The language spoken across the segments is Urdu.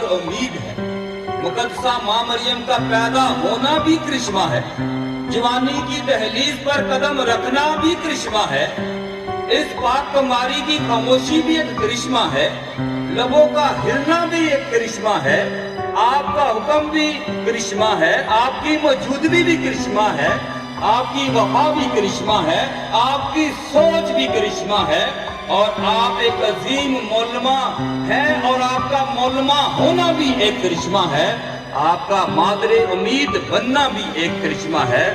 اور امید ہے۔ مقدسہ ماں مریم کا پیدا ہونا بھی کرشمہ ہے، جوانی کی دہلیز پر قدم رکھنا بھی کرشمہ ہے، اس پاک کماری کی خاموشی بھی ایک کرشمہ ہے، لبوں کا ہلنا بھی ایک کرشمہ ہے، آپ کا حکم بھی کرشمہ ہے، آپ کی موجودگی بھی کرشمہ ہے، آپ کی وفا بھی کرشمہ ہے، آپ کی سوچ بھی کرشمہ ہے، اور آپ ایک عظیم مولمہ ہے، اور آپ کا مولمہ ہونا بھی ایک کرشمہ ہے، آپ کا مادر امید بننا بھی ایک کرشمہ ہے،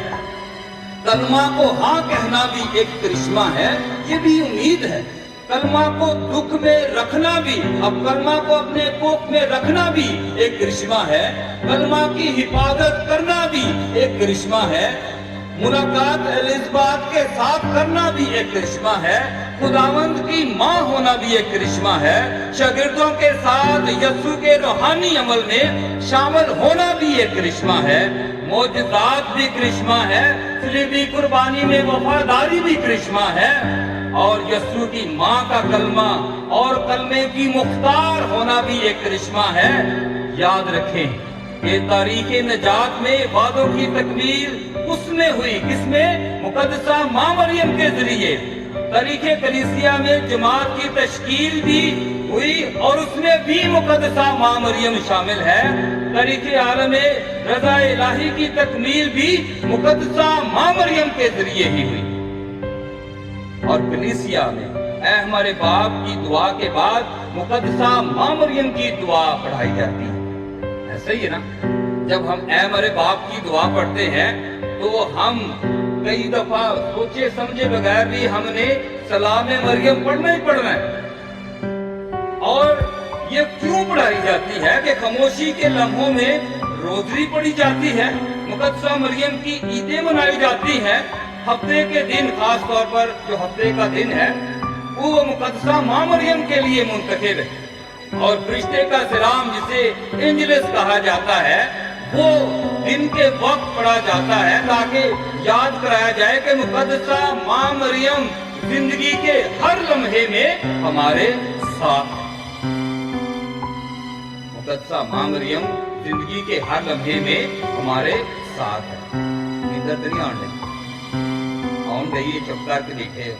کلمہ کو ہاں کہنا بھی ایک کرشمہ ہے، یہ بھی امید ہے، کلمہ کو دکھ میں رکھنا بھی، اب کلمہ کو اپنے کوکھ میں رکھنا بھی ایک کرشمہ ہے، کلمہ کی حفاظت کرنا بھی ایک کرشمہ ہے، ملاقات الزبات کے ساتھ کرنا بھی ایک کرشمہ ہے، خداوند کی ماں ہونا بھی ایک کرشمہ ہے، شاگردوں کے ساتھ یسوع کے روحانی عمل میں شامل ہونا بھی ایک کرشمہ ہے، معجزات بھی کرشمہ ہے، صلیبی قربانی میں وفاداری بھی کرشمہ ہے، اور یسوع کی ماں کا کلمہ اور کلمے کی مختار ہونا بھی ایک کرشمہ ہے۔ یاد رکھیں کہ تاریخ نجات میں وعدوں کی تکمیل اس میں ہوئی، کس میں؟ مقدسہ ماں مریم کے ذریعے۔ تاریخ کلیسیا میں جماعت کی تشکیل بھی ہوئی اور اس میں بھی مقدسہ ماں مریم شامل ہے۔ تاریخ عالم رضا الہی کی تکمیل بھی مقدسہ ماں مریم کے ذریعے ہی ہوئی، اور کلیسیا میں اے ہمارے باپ کی دعا کے بعد مقدسہ ماں مریم کی دعا پڑھائی جاتی ہے۔ ایسا ہی ہے نا، جب ہم اے ہمارے باپ کی دعا پڑھتے ہیں تو ہم کئی دفعہ سوچے سمجھے بغیر بھی ہم نے سلام مریم پڑھنا ہی پڑھنا ہے۔ اور یہ کیوں پڑھائی جاتی ہے کہ خاموشی کے لمحوں میں روزری پڑھی جاتی ہے، مقدسہ مریم کی عیدیں منائی جاتی ہیں، ہفتے کے دن خاص طور پر جو ہفتے کا دن ہے وہ مقدسہ ماں مریم کے لیے منتخب ہے، اور فرشتے کا سلام جسے اینجلس کہا جاتا ہے وہ دن کے وقت پڑھا جاتا ہے تاکہ یاد کرایا جائے کہ مقدسہ ماں مریم زندگی کے ہر لمحے میں ہمارے ساتھ ہے۔ مقدسہ ماں مریم زندگی کے ہر لمحے میں ہمارے ساتھ ہے۔ ادھر تو نہیں آن لگی، آن گئی چپ کر کے دیکھے